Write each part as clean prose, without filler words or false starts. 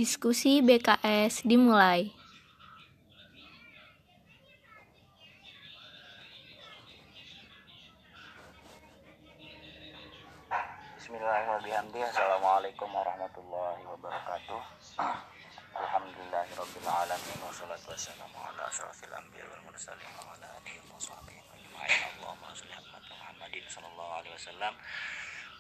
Diskusi BKS dimulai. Bismillahirrahmanirrahim. Assalamualaikum warahmatullahi wabarakatuh. Alhamdulillahirabbil alamin wassalatu wassalamu ala asyrofil anbiya'i wal mursalin wa ala alihi wa sahbihi ajma'in. Allahumma shalli ala Muhammadin sallallahu alaihi wasallam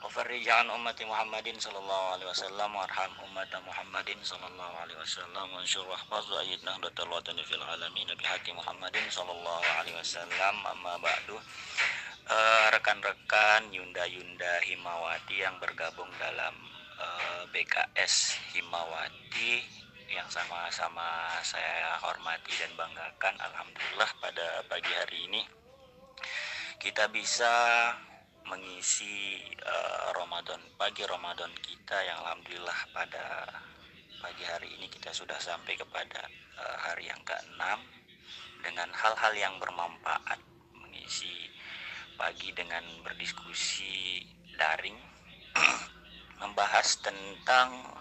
wa farrij an ummati Muhammadin sallallahu alaihi wasallam warham ummata Muhammadin sallallahu alaihi wasallam wa ansyur wahfaz wa ayyid nahdatal watani fil alamin bi haqqi Muhammadin sallallahu alaihi wasallam. Amma ba'du. Rekan-rekan Yunda Himawati yang bergabung dalam BKS Himawati yang sama-sama saya hormati dan banggakan, alhamdulillah pada pagi hari ini kita bisa mengisi pagi Ramadan kita yang alhamdulillah pada pagi hari ini kita sudah sampai kepada hari yang ke-6 dengan hal-hal yang bermanfaat, mengisi pagi dengan berdiskusi daring membahas tentang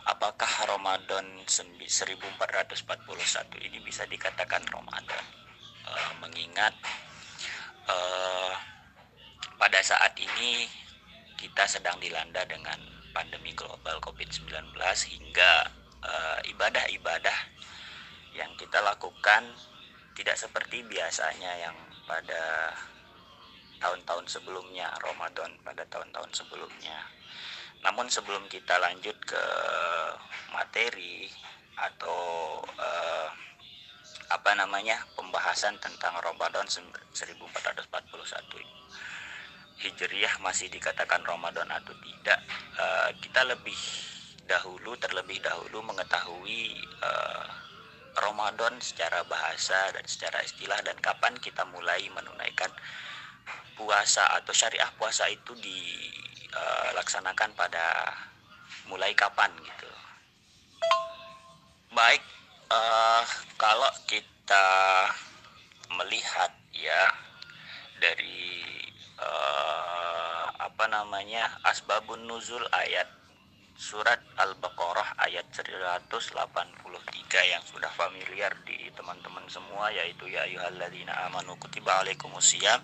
apakah Ramadan 1441 ini bisa dikatakan Ramadan, mengingat pada saat ini kita sedang dilanda dengan pandemi global COVID-19 hingga ibadah-ibadah yang kita lakukan tidak seperti biasanya yang pada tahun-tahun sebelumnya, Ramadan pada tahun-tahun sebelumnya. Namun sebelum kita lanjut ke materi atau pembahasan tentang Ramadan 1441 Hijriah masih dikatakan Ramadan atau tidak, kita terlebih dahulu mengetahui Ramadan secara bahasa dan secara istilah, dan kapan kita mulai menunaikan puasa atau syariah puasa itu dilaksanakan pada mulai kapan gitu. Baik, kalau kita melihat ya dari asbabun nuzul ayat Surat Al-Baqarah ayat 183 yang sudah familiar di teman-teman semua, yaitu ya ayyuhalladzina amanu kutiba alaikumusiyam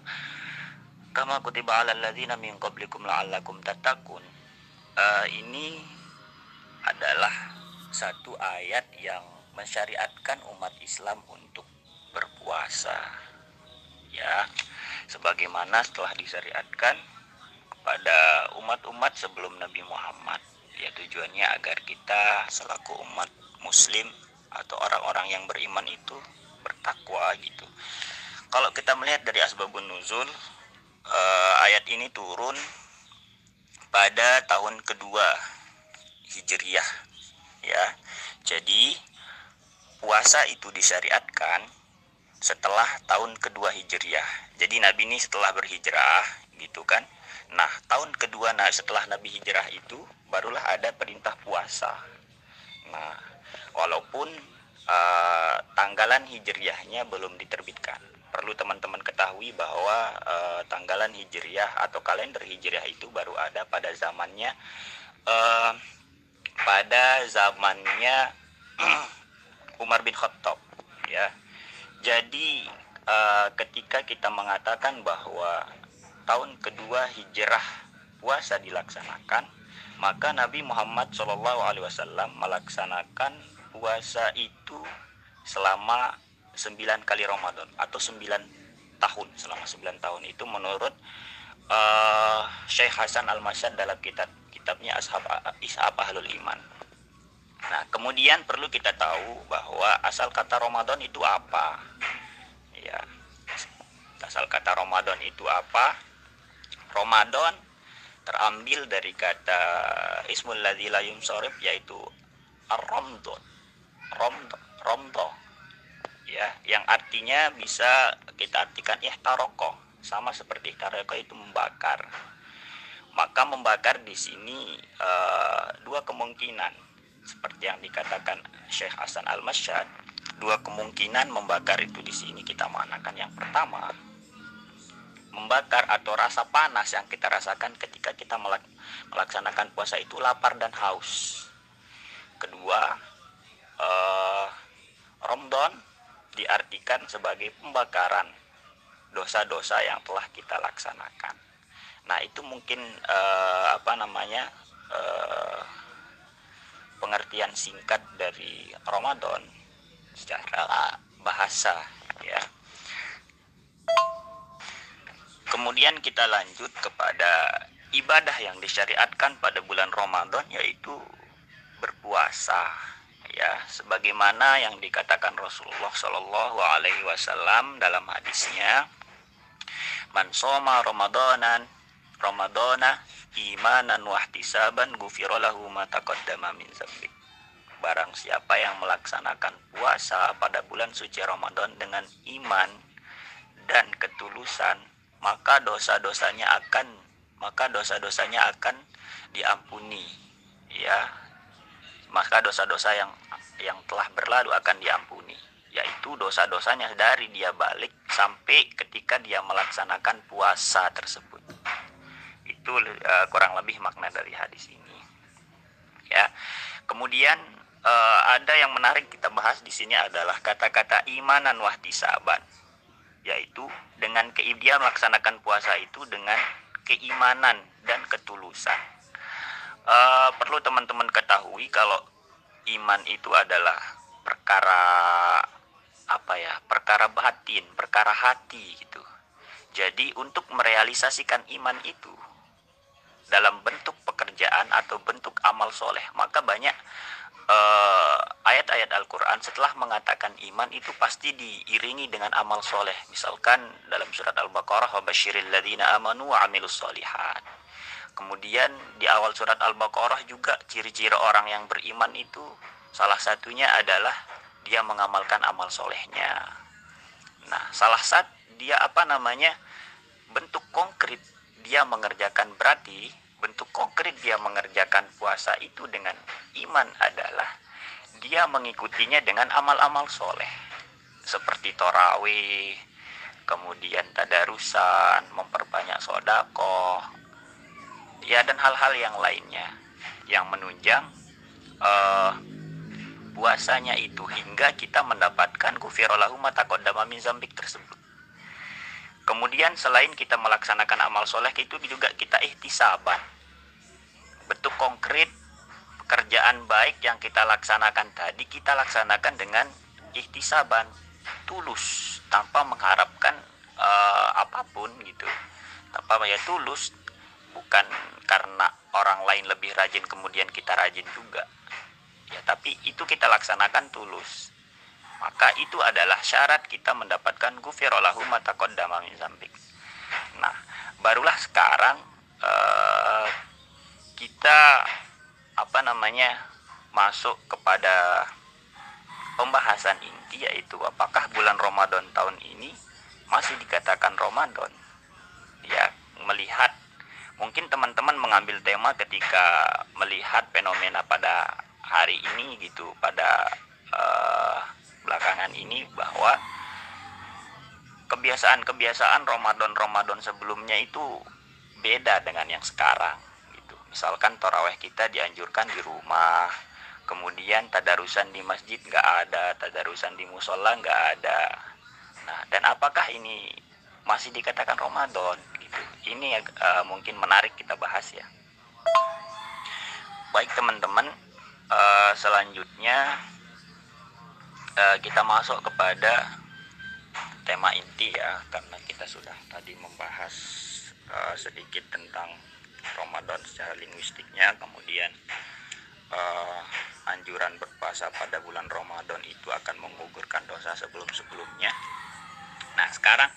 kama kutiba alal ladzina min qablikum la'allakum tattaqun. Ini adalah satu ayat yang mensyariatkan umat Islam untuk berpuasa. Ya, sebagaimana setelah disyariatkan kepada umat-umat sebelum Nabi Muhammad. Ya, tujuannya agar kita selaku umat muslim atau orang-orang yang beriman itu bertakwa gitu. Kalau kita melihat dari asbabun nuzul, ayat ini turun pada tahun kedua Hijriah ya. Jadi puasa itu disyariatkan setelah tahun kedua Hijriah. Jadi Nabi ini setelah berhijrah gitu kan. Nah, tahun kedua setelah Nabi hijrah itu barulah ada perintah puasa. Nah, walaupun tanggalan hijriahnya belum diterbitkan. Perlu teman-teman ketahui bahwa tanggalan hijriah atau kalender hijriah itu baru ada pada zamannya Umar bin Khattab ya. Jadi ketika kita mengatakan bahwa tahun kedua hijrah puasa dilaksanakan, maka Nabi Muhammad SAW melaksanakan puasa itu selama 9 kali Ramadan atau 9 tahun. Selama 9 tahun itu menurut Syekh Hasan Al-Mashad dalam kitabnya Ishab Ahlul Iman. Nah, kemudian perlu kita tahu bahwa asal kata Ramadan itu apa? Ya. Asal kata Ramadan itu apa? Ramadan terambil dari kata ismul ladzi la yunsharif, yaitu ar-ramdun. Ramdo. Ya, yang artinya bisa kita artikan ihtaraqah, sama seperti ihtaraqah itu membakar. Maka membakar di sini dua kemungkinan. Seperti yang dikatakan Syekh Hasan Al-Mashad, dua kemungkinan membakar itu di sini kita maknakan. Yang pertama, membakar atau rasa panas yang kita rasakan ketika kita melaksanakan puasa itu lapar dan haus. kedua, Ramadan diartikan sebagai pembakaran dosa-dosa yang telah kita laksanakan. Nah, itu mungkin pengertian singkat dari Ramadan secara bahasa, ya. Kemudian kita lanjut kepada ibadah yang disyariatkan pada bulan Ramadan, yaitu berpuasa, ya, sebagaimana yang dikatakan Rasulullah Shallallahu Alaihi Wasallam dalam hadisnya, man soma Ramadana imanan wahtisaban ghufira lahu ma taqaddama min dzambi. Barang siapa yang melaksanakan puasa pada bulan suci Ramadan dengan iman dan ketulusan, maka dosa-dosanya akan diampuni, ya. Maka dosa-dosa yang telah berlalu akan diampuni, yaitu dosa-dosanya dari dia balik sampai ketika dia melaksanakan puasa tersebut. Itu kurang lebih makna dari hadis ini, ya. Kemudian ada yang menarik kita bahas di sini adalah kata-kata imanan wahtisaban, yaitu dengan dia melaksanakan puasa itu dengan keimanan dan ketulusan. Perlu teman-teman ketahui kalau iman itu adalah perkara batin, perkara hati gitu. Jadi untuk merealisasikan iman itu dalam bentuk pekerjaan atau bentuk amal soleh, maka banyak ayat-ayat Al-Quran setelah mengatakan iman itu pasti diiringi dengan amal soleh. Misalkan dalam surat Al-Baqarah, wa basyiril ladzina amanu wa amilus solihat. Kemudian di awal surat Al-Baqarah juga ciri-ciri orang yang beriman itu salah satunya adalah dia mengamalkan amal solehnya. Nah, salah satu dia bentuk konkret dia mengerjakan, berarti bentuk konkret dia mengerjakan puasa itu dengan iman adalah dia mengikutinya dengan amal-amal soleh seperti tarawih, kemudian tadarusan, memperbanyak sedekah, ya, dan hal-hal yang lainnya yang menunjang puasanya itu hingga kita mendapatkan ghufira lahu ma taqaddama min dzambik tersebut. Kemudian selain kita melaksanakan amal soleh, itu juga kita ihtisaban, bentuk konkret pekerjaan baik yang kita laksanakan tadi, kita laksanakan dengan ihtisaban, tulus, tanpa mengharapkan apapun gitu, tulus, bukan karena orang lain lebih rajin kemudian kita rajin juga, ya, tapi itu kita laksanakan tulus. Maka itu adalah syarat kita mendapatkan ghufira lahu ma taqaddama min dzambik. Nah, barulah sekarang kita masuk kepada pembahasan inti, yaitu apakah bulan Ramadan tahun ini masih dikatakan Ramadan. Ya, melihat mungkin teman-teman mengambil tema ketika melihat fenomena pada hari ini gitu, pada belakangan ini, bahwa kebiasaan Ramadan sebelumnya itu beda dengan yang sekarang gitu. Misalkan tarawih kita dianjurkan di rumah, kemudian tadarusan di masjid nggak ada, tadarusan di musola nggak ada. Nah, dan apakah ini masih dikatakan Ramadan gitu? Ini mungkin menarik kita bahas, ya. Baik teman-teman, selanjutnya kita masuk kepada tema inti, ya, karena kita sudah tadi membahas sedikit tentang Ramadan secara linguistiknya, kemudian anjuran berpuasa pada bulan Ramadan itu akan menggugurkan dosa sebelum-sebelumnya. Nah, sekarang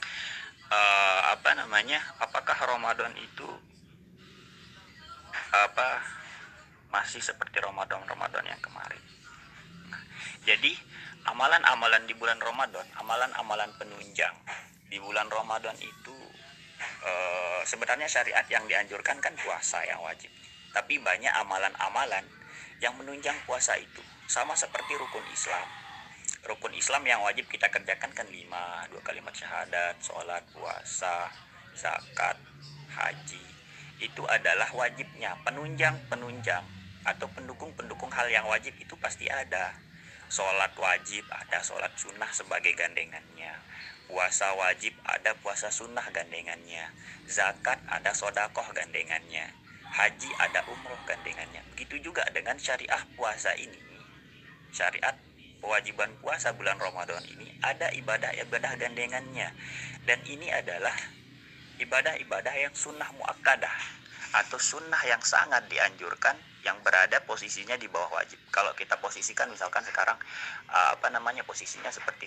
apakah Ramadan itu masih seperti Ramadan yang kemarin? Nah, jadi amalan-amalan di bulan Ramadan, amalan-amalan penunjang di bulan Ramadan itu sebenarnya syariat yang dianjurkan kan puasa yang wajib. Tapi banyak amalan-amalan yang menunjang puasa itu, sama seperti rukun Islam. Rukun Islam yang wajib kita kerjakan kan 5, 2 kalimat syahadat, sholat, puasa, zakat, haji. Itu adalah wajibnya, penunjang atau pendukung-pendukung hal yang wajib itu pasti ada. Sholat wajib ada sholat sunnah sebagai gandengannya, puasa wajib ada puasa sunnah gandengannya, zakat ada sodakoh gandengannya, haji ada umroh gandengannya. Begitu juga dengan syariah puasa ini. Syariat kewajiban puasa bulan Ramadan ini ada ibadah-ibadah gandengannya, dan ini adalah ibadah-ibadah yang sunnah muakkadah atau sunnah yang sangat dianjurkan, yang berada posisinya di bawah wajib. Kalau kita posisikan misalkan sekarang posisinya seperti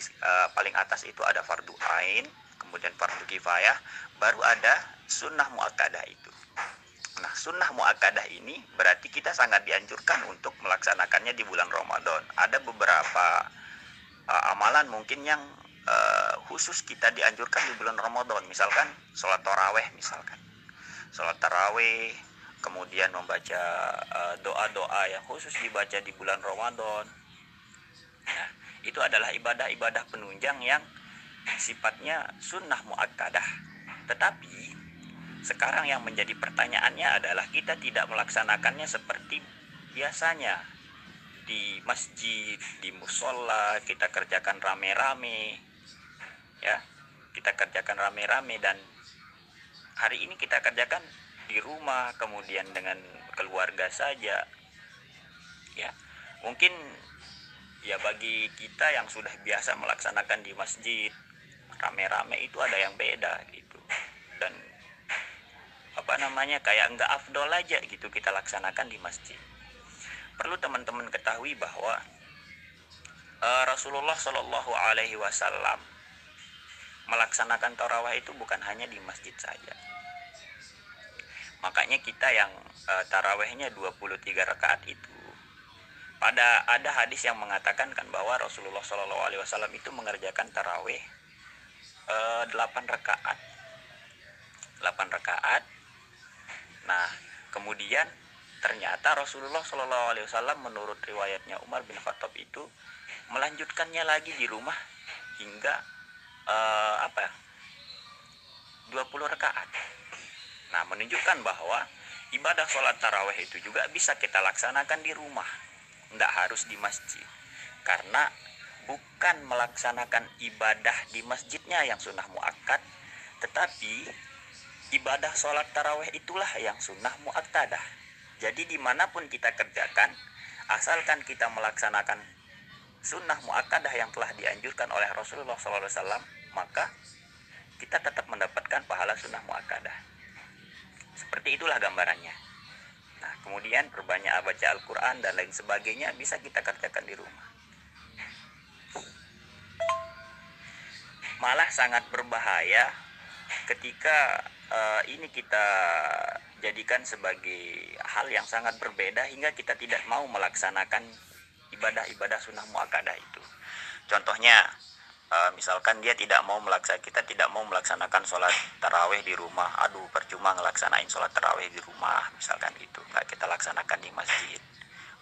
paling atas itu ada fardu ain, kemudian fardu kifayah, baru ada sunnah muakkadah itu. Nah, sunnah muakkadah ini berarti kita sangat dianjurkan untuk melaksanakannya di bulan Ramadan. Ada beberapa amalan mungkin yang khusus kita dianjurkan di bulan Ramadan, misalkan sholat taraweh misalkan. Sholat taraweh, kemudian membaca doa-doa yang khusus dibaca di bulan Ramadan. Nah, itu adalah ibadah-ibadah penunjang yang sifatnya sunnah muakkadah. Tetapi sekarang yang menjadi pertanyaannya adalah kita tidak melaksanakannya seperti biasanya di masjid, di musola, kita kerjakan rame-rame, ya, kita kerjakan rame-rame, dan hari ini kita kerjakan di rumah, kemudian dengan keluarga saja, ya. Mungkin ya bagi kita yang sudah biasa melaksanakan di masjid rame-rame itu ada yang beda gitu, dan kayak enggak afdol aja gitu kita laksanakan di masjid. Perlu teman-teman ketahui bahwa Rasulullah Shallallahu Alaihi Wasallam melaksanakan tarawih itu bukan hanya di masjid saja. Makanya kita yang tarawihnya 23 rakaat itu, ada hadis yang mengatakan kan bahwa Rasulullah Shallallahu Alaihi Wasallam itu mengerjakan tarawih 8 rakaat. Nah, kemudian ternyata Rasulullah Shallallahu Alaihi Wasallam menurut riwayatnya Umar bin Khattab itu melanjutkannya lagi di rumah hingga 20 rakaat. Nah, menunjukkan bahwa ibadah sholat tarawih itu juga bisa kita laksanakan di rumah, tidak harus di masjid. Karena bukan melaksanakan ibadah di masjidnya yang sunnah muakkad, tetapi ibadah sholat tarawih itulah yang sunnah muakkadah. Jadi dimanapun kita kerjakan, asalkan kita melaksanakan sunnah muakkadah yang telah dianjurkan oleh Rasulullah SAW, maka kita tetap mendapatkan pahala sunnah muakkadah. Seperti itulah gambarannya. Nah, kemudian perbanyak baca Al-Quran dan lain sebagainya bisa kita kerjakan di rumah. Malah sangat berbahaya ketika ini kita jadikan sebagai hal yang sangat berbeda hingga kita tidak mau melaksanakan ibadah-ibadah sunnah muakkadah itu. Contohnya, misalkan kita tidak mau melaksanakan sholat tarawih di rumah. Aduh, percuma ngelaksanain sholat tarawih di rumah, misalkan gitu. Nggak kita laksanakan di masjid.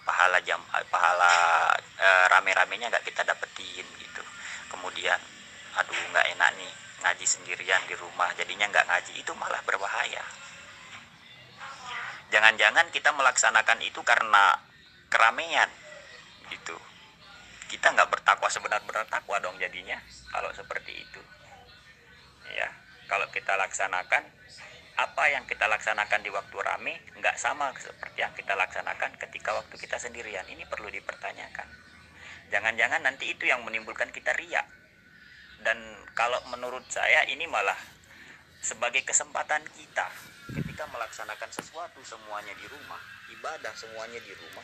Pahala rame-ramenya nggak kita dapetin gitu. Kemudian, aduh nggak enak nih ngaji sendirian di rumah, jadinya nggak ngaji, itu malah berbahaya. Jangan-jangan kita melaksanakan itu karena keramaian gitu. Kita nggak bertakwa sebenar-benar takwa dong jadinya kalau seperti itu, ya. Kalau kita laksanakan apa yang kita laksanakan di waktu rame nggak sama seperti yang kita laksanakan ketika waktu kita sendirian. Ini perlu dipertanyakan. Jangan-jangan nanti itu yang menimbulkan kita riya. Dan kalau menurut saya ini malah sebagai kesempatan kita ketika melaksanakan sesuatu semuanya di rumah, ibadah semuanya di rumah,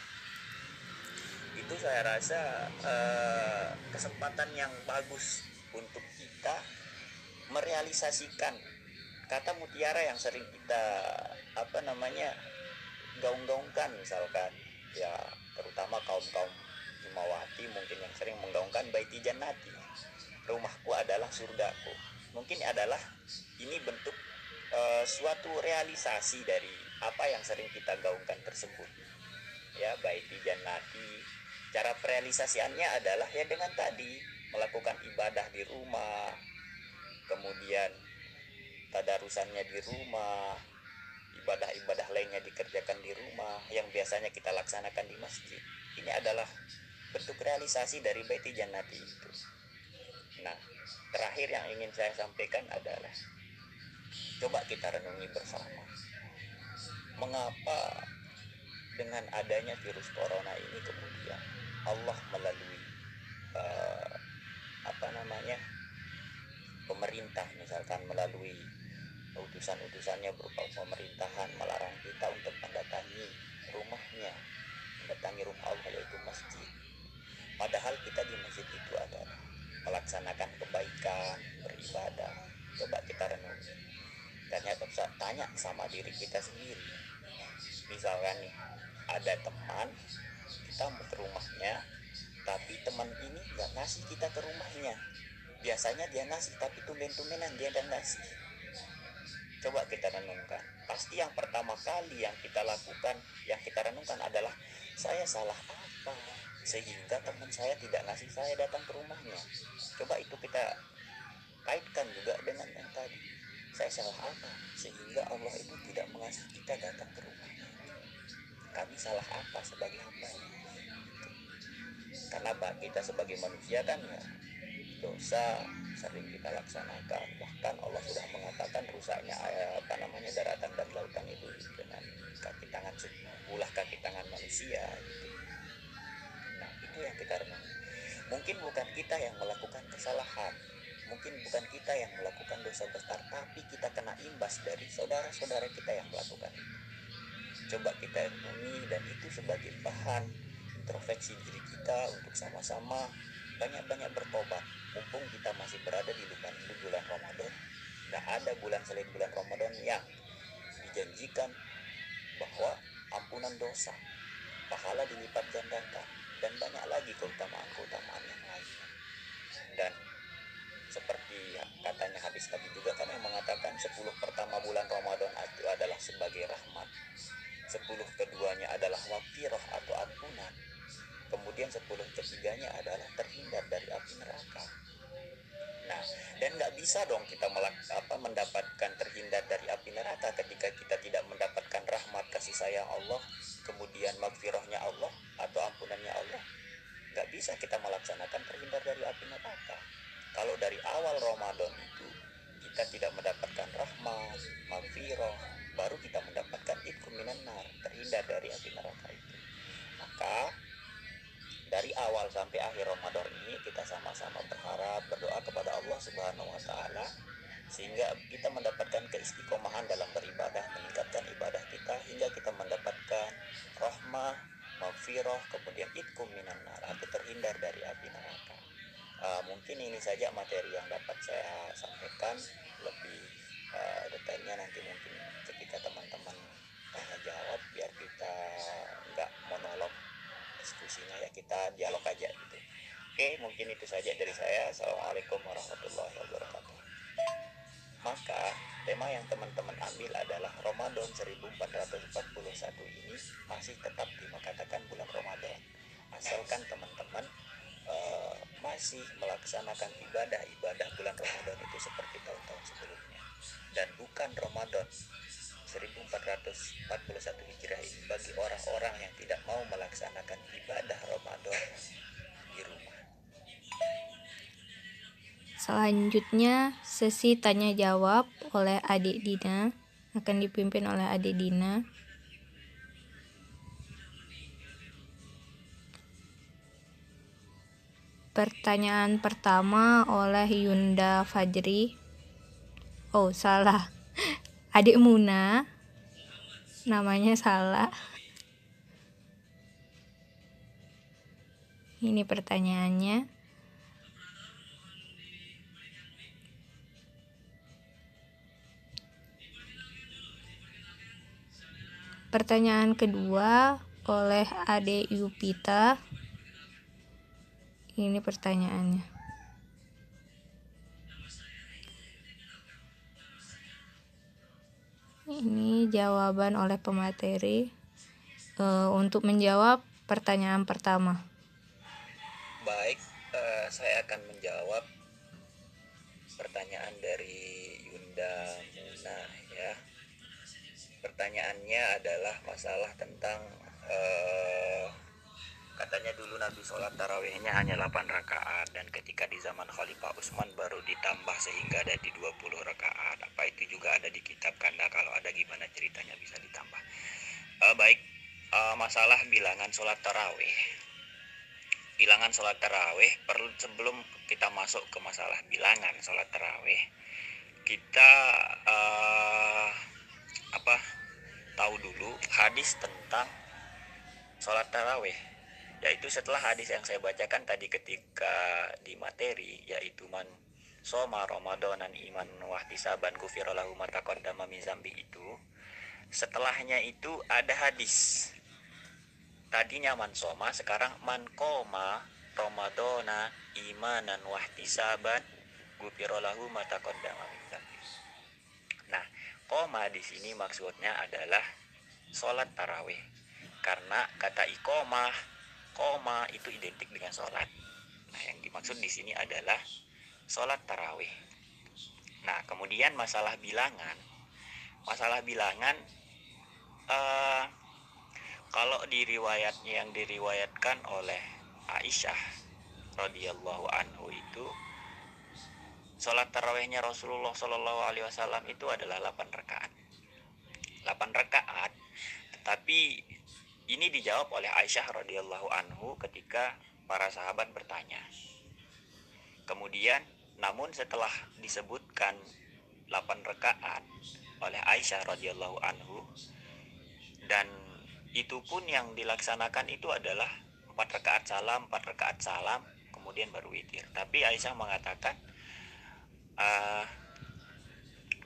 itu saya rasa kesempatan yang bagus untuk kita merealisasikan kata mutiara yang sering kita gaung-gaungkan, misalkan ya terutama kaum-kaum Himawati mungkin yang sering menggaungkan baiti jannati, rumahku adalah surgaku. Mungkin adalah ini bentuk suatu realisasi dari apa yang sering kita gaungkan tersebut, ya, baiti jannati. Cara perealisasiannya adalah ya dengan tadi melakukan ibadah di rumah, kemudian tadarusannya di rumah, ibadah-ibadah lainnya dikerjakan di rumah yang biasanya kita laksanakan di masjid. Ini adalah bentuk realisasi dari Baiti Jannati itu. Nah, terakhir yang ingin saya sampaikan adalah coba kita renungi bersama. Mengapa dengan adanya virus corona ini kemudian Allah melalui pemerintah, misalkan melalui utusan-utusannya berupa pemerintahan, melarang kita untuk mendatangi rumahnya, mendatangi rumah Allah yaitu masjid. Padahal kita di masjid itu adalah melaksanakan kebaikan, beribadah. Coba kita renungi. Ternyata tanya sama diri kita sendiri. Misalkan nih, ada teman, kita mau ke rumahnya, tapi teman ini gak ngasih kita ke rumahnya. Biasanya dia ngasih, tapi tumben-tumbenan dia dan ngasih. Coba kita renungkan. Pasti yang pertama kali yang kita lakukan, yang kita renungkan adalah saya salah apa sehingga teman saya tidak ngasih saya datang ke rumahnya. Coba itu kita kaitkan juga dengan yang tadi. Saya salah apa sehingga Allah itu tidak mengasihi kita datang ke rumahnya. Kami salah apa sebagai hamba-Nya? Karena kita sebagai manusia kan ya, dosa sering kita laksanakan. Bahkan Allah sudah mengatakan rusaknya daratan dan lautan itu dengan kaki tangan, ulah kaki tangan manusia gitu. Nah, itu yang kita renung. Mungkin bukan kita yang melakukan kesalahan, mungkin bukan kita yang melakukan dosa besar, tapi kita kena imbas dari saudara-saudara kita yang melakukan itu. Coba kita renungi, dan itu sebagai bahan introspeksi diri kita untuk sama-sama banyak-banyak bertobat. Mumpung kita masih berada di bulan Ramadan, gak ada bulan selain bulan Ramadan yang dijanjikan bahwa ampunan dosa, pahala dilipat gandakan, dan banyak lagi keutamaan-keutamaan yang lain. Dan seperti katanya hadis tadi juga kan yang mengatakan 10 pertama bulan Ramadan itu adalah sebagai rahmat, 10 keduanya adalah maghfirah atau ampunan, kemudian 10 ketiganya adalah terhindar dari api neraka. Nah, dan nggak bisa dong kita mendapatkan terhindar dari api neraka ketika kita tidak mendapatkan rahmat kasih sayang Allah, kemudian maghfirahnya Allah atau ampunannya Allah. Nggak bisa kita melaksanakan terhindar dari api neraka kalau dari awal Ramadan itu kita tidak mendapatkan rahmat, maghfirah, baru kita mendapatkan itqum minan nar, terhindar dari api neraka itu. Maka dari awal sampai akhir Ramadan ini kita sama-sama berharap, berdoa kepada Allah Subhanahu wa taala sehingga kita mendapatkan keistiqomahan dalam beribadah, meningkatkan ibadah kita hingga kita mendapatkan rahmah, maghfirah, kemudian itqum minan nar, atau terhindar dari api neraka. Mungkin ini saja materi yang dapat saya sampaikan. Lebih detailnya nanti mungkin ketika teman-teman tanya jawab, biar kita nggak monolog diskusinya, ya kita dialog aja gitu. Oke, mungkin itu saja dari saya. Assalamualaikum warahmatullahi wabarakatuh. Maka tema yang teman-teman ambil adalah Ramadan 1441 ini masih tetap dikatakan bulan Ramadan, asalkan teman-teman masih melaksanakan ibadah bulan Ramadan itu seperti tahun-tahun sebelumnya, dan bukan Ramadan 1441 Hijriah ini bagi orang-orang yang tidak mau melaksanakan ibadah Ramadan di rumah. Selanjutnya, sesi tanya jawab oleh Adik Dina, akan dipimpin oleh Adik Dina. Pertanyaan pertama oleh Yunda Fajri. Oh, salah. Adik Muna. Namanya salah. Ini pertanyaannya. Pertanyaan kedua oleh Ade Yupita. Ini pertanyaannya. Ini jawaban oleh pemateri. Untuk menjawab pertanyaan pertama. Baik, saya akan menjawab pertanyaan dari Yunda Muna ya. Pertanyaannya adalah masalah tentang katanya dulu Nabi sholat tarawihnya hanya 8 rakaat, dan ketika di zaman Khalifah Utsman baru ditambah sehingga ada di 20 rakaat. Apa itu juga ada di kitab Kanda? Kalau ada gimana ceritanya bisa ditambah? Baik, masalah bilangan sholat tarawih. Bilangan sholat tarawih, perlu sebelum kita masuk ke masalah bilangan sholat tarawih, kita tahu dulu hadis tentang sholat tarawih, yaitu setelah hadis yang saya bacakan tadi ketika di materi, yaitu man soma ramadanan iman wahtisaban ghufira lahu ma taqaddama min dzambi, itu setelahnya itu ada hadis. Tadinya man soma, sekarang man qoma ramadana imanan wahtisaban ghufira lahu ma taqaddama min dzambi. Nah, qoma di sini maksudnya adalah sholat tarawih, karena kata iqomah, koma itu identik dengan sholat. Nah, yang dimaksud di sini adalah sholat tarawih. Nah, kemudian masalah bilangan, kalau di riwayatnya yang diriwayatkan oleh Aisyah radhiyallahu anhu itu, sholat tarawihnya Rasulullah Shallallahu Alaihi Wasallam itu adalah 8 rakaat. 8 rakaat, tetapi ini dijawab oleh Aisyah radhiyallahu anhu ketika para sahabat bertanya. Kemudian, namun setelah disebutkan 8 rakaat oleh Aisyah radhiyallahu anhu, dan itu pun yang dilaksanakan itu adalah 4 rakaat salam, 4 rakaat salam, kemudian baru witir. Tapi Aisyah mengatakan,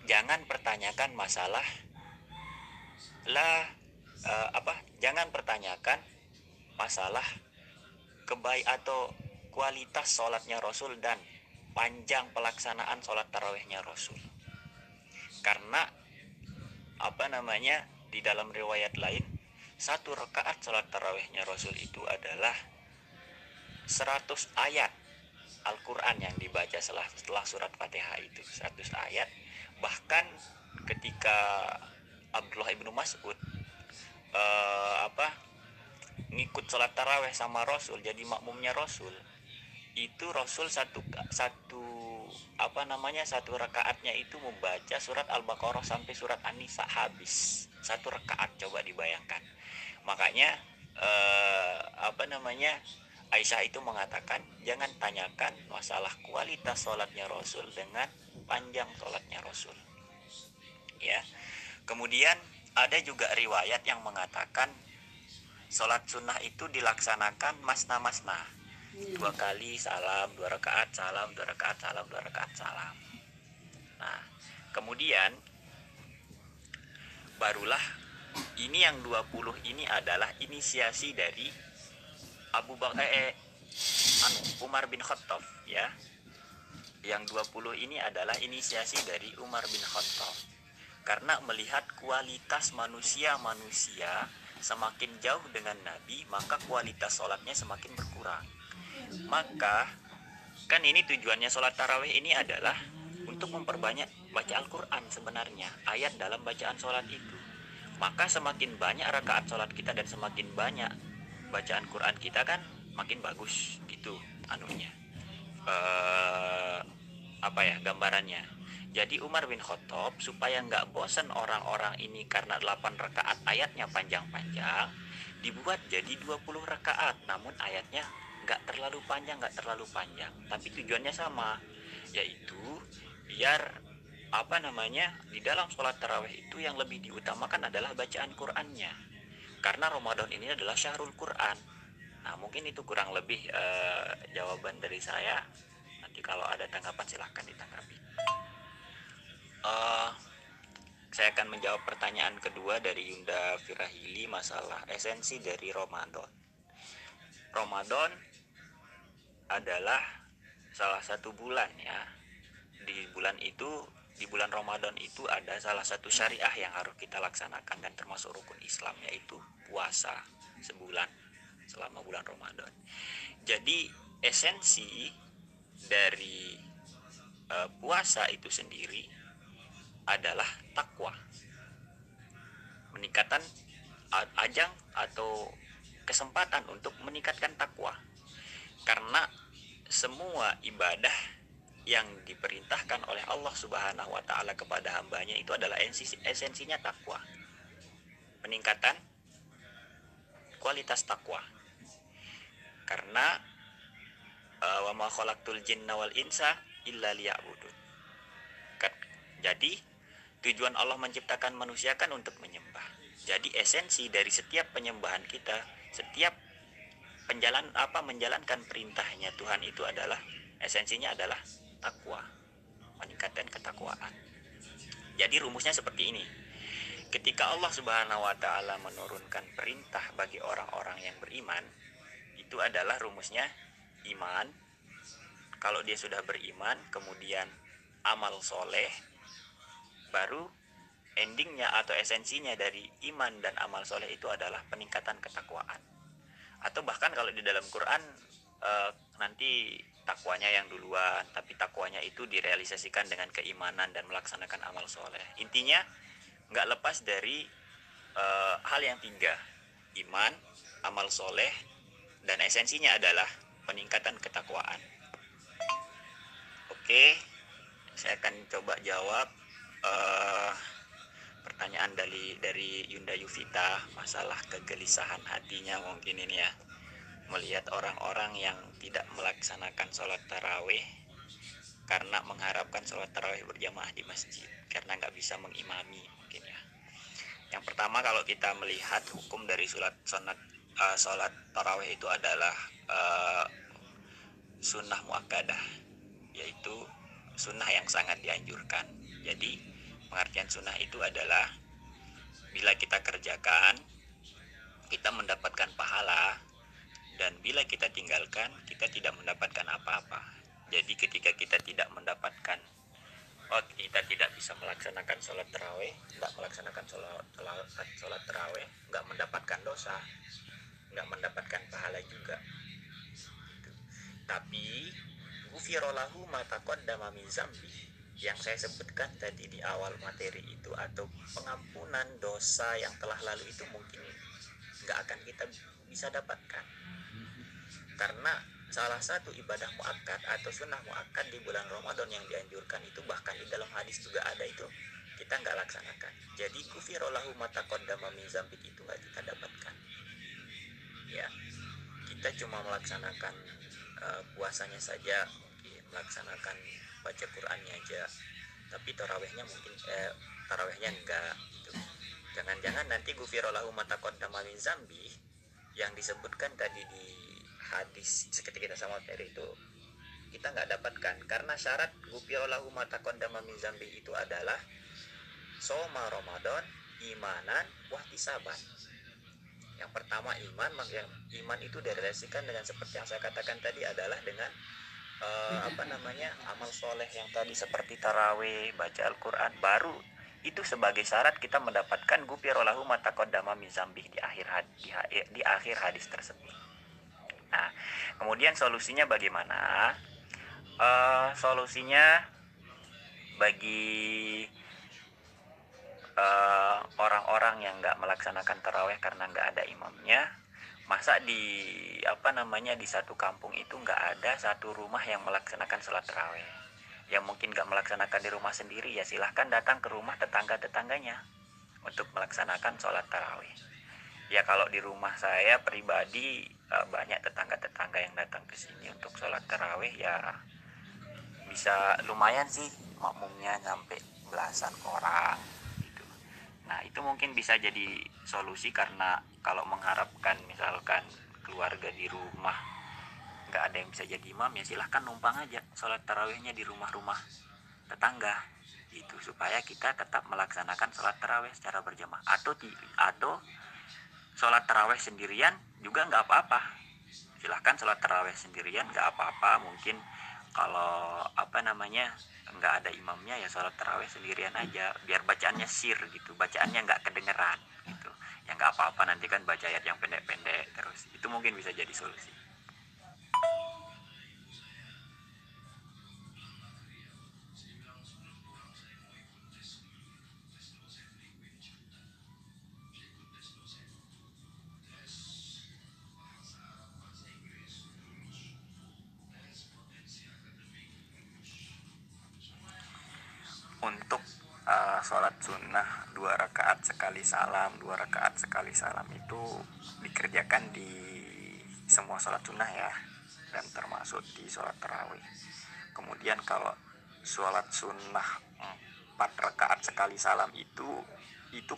jangan pertanyakan masalah jangan pertanyakan masalah kebaik atau kualitas sholatnya Rasul dan panjang pelaksanaan sholat tarawihnya Rasul. Karena di dalam riwayat lain, 1 rakaat sholat tarawihnya Rasul itu adalah 100 ayat Al-Quran yang dibaca setelah surat Fatihah itu 100 ayat. Bahkan ketika Abdullah ibnu Mas'ud ngikut sholat tarawih sama Rasul, jadi makmumnya Rasul, itu Rasul satu rakaatnya itu membaca surat Al-Baqarah sampai surat An-Nisa habis 1 rakaat. Coba dibayangkan. Makanya Aisyah itu mengatakan, jangan tanyakan masalah kualitas sholatnya Rasul dengan panjang sholatnya Rasul. Ya. Kemudian ada juga riwayat yang mengatakan sholat sunnah itu dilaksanakan masna-masna, 2 kali salam, 2 rakaat salam, 2 rakaat salam, 2 rakaat salam. Nah, kemudian barulah ini yang 20 ini adalah inisiasi dari Umar bin Khattab, ya. Yang 20 ini adalah inisiasi dari Umar bin Khattab. Karena melihat kualitas manusia semakin jauh dengan Nabi, maka kualitas sholatnya semakin berkurang. Maka kan ini tujuannya sholat tarawih ini adalah untuk memperbanyak baca Al-Quran sebenarnya, ayat dalam bacaan sholat itu. Maka semakin banyak rakaat sholat kita dan semakin banyak bacaan Quran kita, kan makin bagus gitu gambarannya. Jadi Umar bin Khattab supaya nggak bosan orang-orang ini karena 8 rakaat ayatnya panjang-panjang, dibuat jadi 20 rakaat, namun ayatnya nggak terlalu panjang, tapi tujuannya sama, yaitu biar di dalam sholat tarawih itu yang lebih diutamakan adalah bacaan Qurannya, karena Ramadan ini adalah syahrul Quran. Nah, mungkin itu kurang lebih jawaban dari saya. Nanti kalau ada tanggapan silahkan ditanggapi. Saya akan menjawab pertanyaan kedua dari Yunda Firahili, masalah esensi dari Ramadan. Ramadan adalah salah satu bulan, ya. Di bulan Ramadan itu ada salah satu syariah yang harus kita laksanakan dan termasuk rukun Islam, yaitu puasa sebulan selama bulan Ramadan. Jadi esensi dari puasa itu sendiri adalah takwa. peningkatan, ajang atau kesempatan untuk meningkatkan takwa. Karena semua ibadah yang diperintahkan oleh Allah Subhanahu wa taala kepada hambanya itu adalah esensinya takwa. Peningkatan kualitas takwa. Karena wa ma khalaqtul jinna wal insa illa liya'budun. Jadi tujuan Allah menciptakan manusia kan untuk menyembah. Jadi esensi dari setiap penyembahan kita, setiap menjalankan perintahnya Tuhan itu adalah esensinya adalah takwa, meningkatkan ketakwaan. Jadi rumusnya seperti ini. Ketika Allah Subhanahu wa taala menurunkan perintah bagi orang-orang yang beriman, itu adalah rumusnya iman. Kalau dia sudah beriman, kemudian amal soleh, baru endingnya atau esensinya dari iman dan amal soleh itu adalah peningkatan ketakwaan. Atau bahkan kalau di dalam Quran nanti takwanya yang duluan, tapi takwanya itu direalisasikan dengan keimanan dan melaksanakan amal soleh. Intinya nggak lepas dari hal yang tiga: iman, amal soleh, dan esensinya adalah peningkatan ketakwaan. Oke, saya akan coba jawab pertanyaan dari Yunda Yuvita, masalah kegelisahan hatinya mungkin ini ya, melihat orang-orang yang tidak melaksanakan sholat tarawih karena mengharapkan sholat tarawih berjamaah di masjid karena nggak bisa mengimami mungkin ya. Yang pertama, kalau kita melihat hukum dari sholat tarawih itu adalah sunnah muakkadah, yaitu sunnah yang sangat dianjurkan. Jadi pengertian sunnah itu adalah bila kita kerjakan kita mendapatkan pahala, dan bila kita tinggalkan kita tidak mendapatkan apa-apa. Jadi ketika kita tidak bisa melaksanakan sholat tarawih, tidak melaksanakan sholat tarawih, nggak mendapatkan dosa, nggak mendapatkan pahala juga. Tapi ghufira lahu ma taqaddama min dzambi, yang saya sebutkan tadi di awal materi itu, atau pengampunan dosa yang telah lalu itu mungkin nggak akan kita bisa dapatkan. Karena salah satu ibadah muakkad atau sunnah muakkad di bulan Ramadan yang dianjurkan itu, bahkan di dalam hadis juga ada, itu kita nggak laksanakan. Jadi ghufira lahu ma taqaddama min dzambi itu nggak kita dapatkan. Ya, kita cuma melaksanakan puasanya saja, melaksanakan baca Qur'annya aja, tapi tarawihnya mungkin tarawihnya enggak gitu. Jangan-jangan nanti ghufira lahu ma taqaddama min dzambi yang disebutkan tadi di hadis seketika kita sama materi itu kita nggak dapatkan, karena syarat ghufira lahu ma taqaddama min dzambi itu adalah shoma Ramadan imanan wahtisaban. Yang pertama iman, maka iman itu direlasikan dengan seperti yang saya katakan tadi adalah dengan amal soleh yang tadi seperti tarawih, baca Al-Quran. Baru itu sebagai syarat kita mendapatkan ghufira lahu ma taqaddama min dzambi di akhir hadis tersebut. Nah, kemudian solusinya bagaimana? Solusinya bagi orang-orang yang nggak melaksanakan tarawih karena nggak ada imamnya, masa di satu kampung itu nggak ada satu rumah yang melaksanakan sholat tarawih. Yang mungkin nggak melaksanakan di rumah sendiri, ya silahkan datang ke rumah tetangga-tetangganya untuk melaksanakan sholat tarawih. Ya kalau di rumah saya pribadi banyak tetangga-tetangga yang datang ke sini untuk sholat tarawih, ya bisa lumayan sih makmumnya sampai belasan orang. Nah itu mungkin bisa jadi solusi, karena kalau mengharapkan misalkan keluarga di rumah nggak ada yang bisa jadi imam, ya silahkan numpang aja sholat tarawihnya di rumah-rumah tetangga itu, supaya kita tetap melaksanakan sholat tarawih secara berjamaah. Atau sholat tarawih sendirian juga nggak apa-apa, silahkan sholat tarawih sendirian nggak apa-apa. Mungkin kalau nggak ada imamnya, ya sholat tarawih sendirian aja, biar bacaannya sir gitu, bacaannya nggak kedengeran gitu. Ya nggak apa-apa, nanti kan baca ayat yang pendek-pendek terus, itu mungkin bisa jadi solusi. untuk sholat sunnah 2 rakaat sekali salam, 2 rakaat sekali salam itu dikerjakan di semua sholat sunnah ya, dan termasuk di sholat tarawih. Kemudian kalau sholat sunnah 4 rakaat sekali salam itu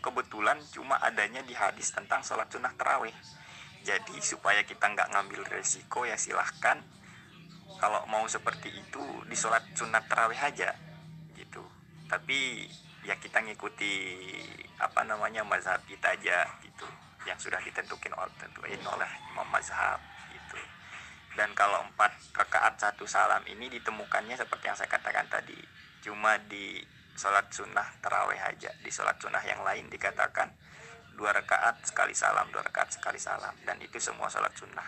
kebetulan cuma adanya di hadis tentang sholat sunnah tarawih. Jadi supaya kita nggak ngambil resiko ya silahkan, kalau mau seperti itu di sholat sunat tarawih aja gitu. Tapi ya kita ngikuti mazhab kita aja gitu, yang sudah tentuin oleh imam mazhab gitu. Dan kalau 4 rakaat 1 salam ini ditemukannya seperti yang saya katakan tadi, cuma di sholat sunnah tarawih aja. Di sholat sunnah yang lain dikatakan 2 rakaat sekali salam, 2 rakaat sekali salam, dan itu semua sholat sunnah.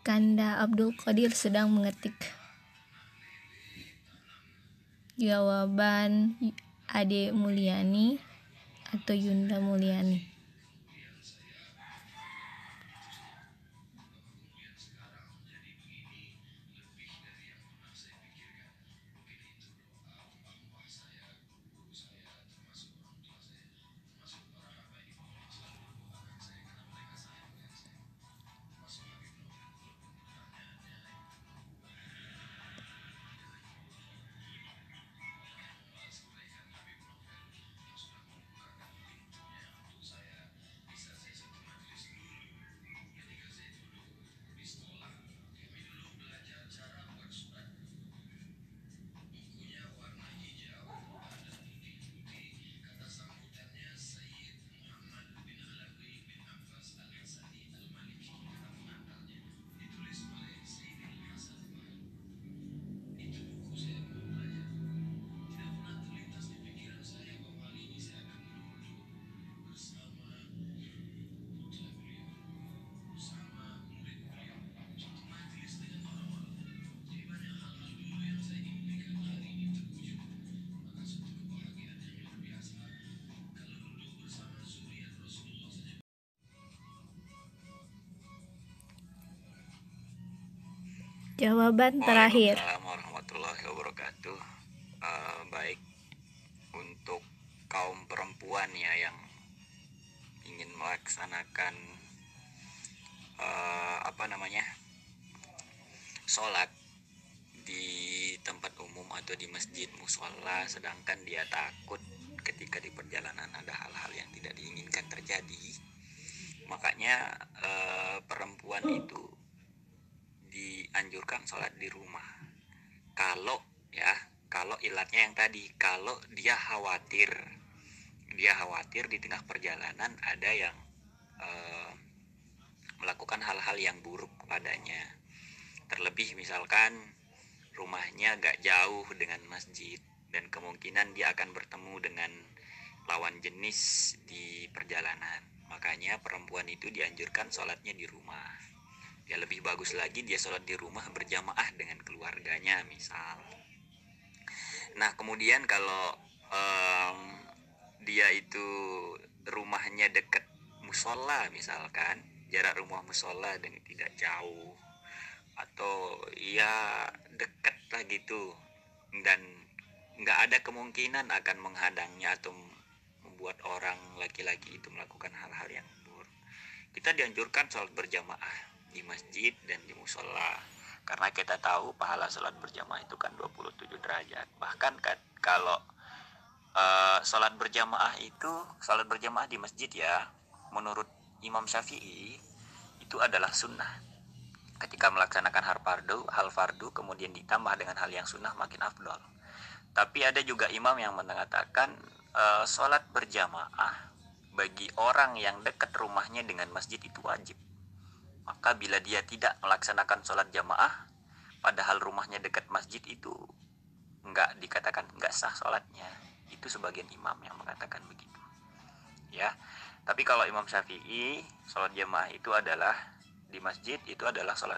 Kanda Abdul Qadir sedang mengetik jawaban Ade Mulyani atau Yunda Mulyani. Jawaban terakhir. Waalaikumsalam warahmatullahi wabarakatuh. Baik, untuk kaum perempuan ya yang ingin melaksanakan sholat di tempat umum atau di masjid musola, sedangkan dia takut ketika di perjalanan ada hal-hal yang tidak diinginkan terjadi, makanya perempuan itu dianjurkan sholat di rumah. Kalau ilatnya yang tadi, kalau dia khawatir di tengah perjalanan ada yang melakukan hal-hal yang buruk padanya. Terlebih misalkan rumahnya agak jauh dengan masjid dan kemungkinan dia akan bertemu dengan lawan jenis di perjalanan. Makanya perempuan itu dianjurkan sholatnya di rumah. Ya lebih bagus lagi dia sholat di rumah berjamaah dengan keluarganya misal. Nah kemudian kalau dia itu rumahnya dekat musola misalkan, jarak rumah musola dengan tidak jauh, atau ya dekat lah gitu, dan nggak ada kemungkinan akan menghadangnya atau membuat orang laki-laki itu melakukan hal-hal yang buruk, kita dianjurkan sholat berjamaah di masjid dan di musola, karena kita tahu pahala sholat berjamaah itu kan 27 derajat. Bahkan kalau sholat berjamaah di masjid ya, menurut Imam Syafi'i itu adalah sunnah. Ketika melaksanakan hal fardu kemudian ditambah dengan hal yang sunnah makin afdol. Tapi ada juga imam yang mengatakan sholat berjamaah bagi orang yang dekat rumahnya dengan masjid itu wajib. Maka bila dia tidak melaksanakan sholat jamaah padahal rumahnya dekat masjid, itu nggak dikatakan nggak sah sholatnya. Itu sebagian imam yang mengatakan begitu ya. Tapi kalau Imam Syafi'i, sholat jamaah itu adalah di masjid, itu adalah sholat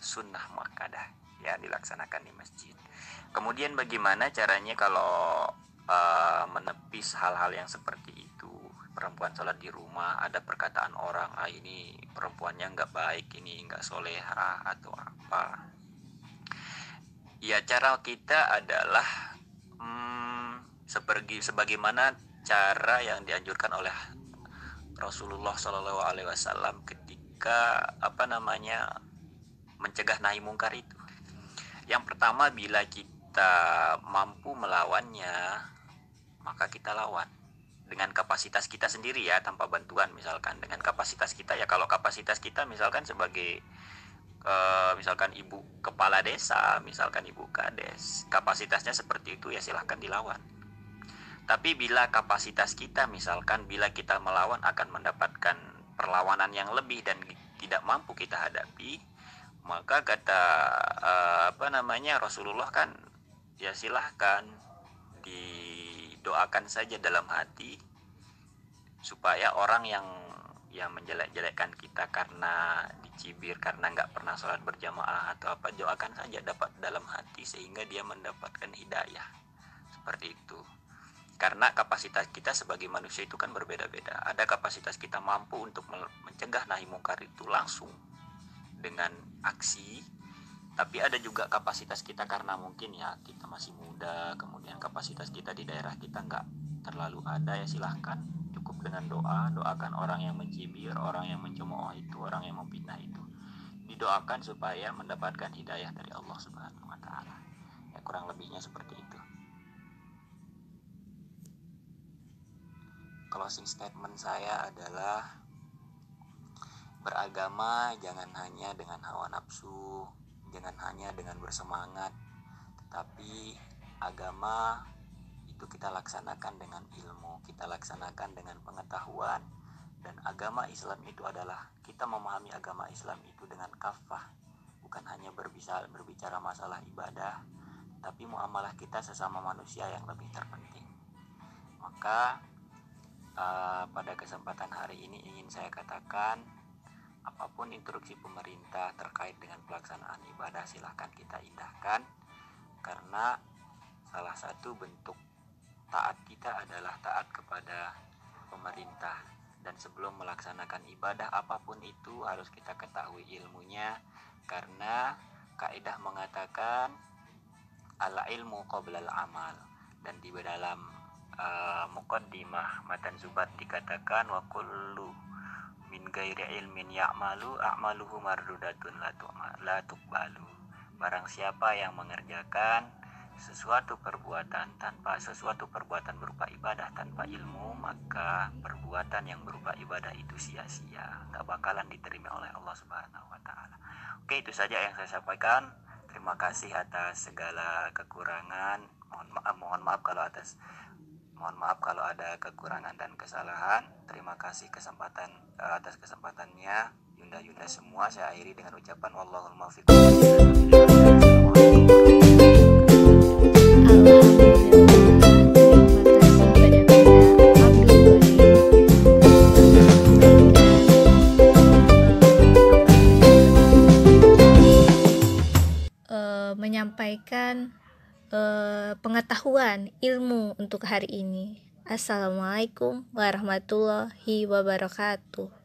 sunnah muakkadah ya, dilaksanakan di masjid. Kemudian bagaimana caranya kalau menepis hal-hal yang seperti itu? Perempuan sholat di rumah, ada perkataan orang, ini perempuannya nggak baik, ini nggak soleha atau apa. Ya cara kita adalah sebagaimana cara yang dianjurkan oleh Rasulullah SAW ketika mencegah nahi mungkar itu. Yang pertama, bila kita mampu melawannya, maka kita lawan dengan kapasitas kita sendiri ya, tanpa bantuan. Misalkan dengan kapasitas kita ya, kalau kapasitas kita misalkan sebagai misalkan ibu kepala desa, misalkan ibu kades, kapasitasnya seperti itu ya, silahkan dilawan. Tapi bila kapasitas kita misalkan bila kita melawan akan mendapatkan perlawanan yang lebih dan tidak mampu kita hadapi, maka kata Rasulullah kan ya silahkan didoakan saja dalam hati supaya orang yang menjelek-jelekkan kita karena dicibir, karena nggak pernah sholat berjamaah atau apa, doakan saja dapat dalam hati sehingga dia mendapatkan hidayah. Seperti itu. Karena kapasitas kita sebagai manusia itu kan berbeda-beda. Ada kapasitas kita mampu untuk mencegah nahi mungkar itu langsung dengan aksi, tapi ada juga kapasitas kita karena mungkin ya kita masih muda, kemudian kapasitas kita di daerah kita nggak terlalu ada, ya silahkan cukup dengan doakan orang yang mencibir, orang yang mencemooh itu, orang yang memfitnah itu, didoakan supaya mendapatkan hidayah dari Allah Subhanahu wa Ta'ala. Ya kurang lebihnya seperti itu. Closing statement saya adalah beragama jangan hanya dengan hawa nafsu, jangan hanya dengan bersemangat, tetapi agama itu kita laksanakan dengan ilmu, kita laksanakan dengan pengetahuan. Dan agama Islam itu adalah kita memahami agama Islam itu dengan kafah, bukan hanya berbicara masalah ibadah, tapi muamalah kita sesama manusia yang lebih terpenting. Maka pada kesempatan hari ini ingin saya katakan, apapun instruksi pemerintah terkait dengan pelaksanaan ibadah silahkan kita indahkan, karena salah satu bentuk taat kita adalah taat kepada pemerintah. Dan sebelum melaksanakan ibadah apapun itu harus kita ketahui ilmunya, karena kaidah mengatakan al ilmu qoblal amal. Dan di dalam muqaddimah matan Zubat dikatakan wa kullu min ghairi ilmin ya'malu a'maluhu mardudatun la tuqbalu. Barang siapa yang mengerjakan sesuatu perbuatan berupa ibadah tanpa ilmu, maka perbuatan yang berupa ibadah itu sia-sia, gak bakalan diterima oleh Allah Subhanahu wa Ta'ala. Oke, itu saja yang saya sampaikan. Terima kasih atas segala kekurangan. Mohon maaf kalau ada kekurangan dan kesalahan. Terima kasih atas kesempatannya. Yunda semua, saya akhiri dengan ucapan wallahul muwaffiq. Menyampaikan pengetahuan ilmu untuk hari ini. Assalamualaikum warahmatullahi wabarakatuh.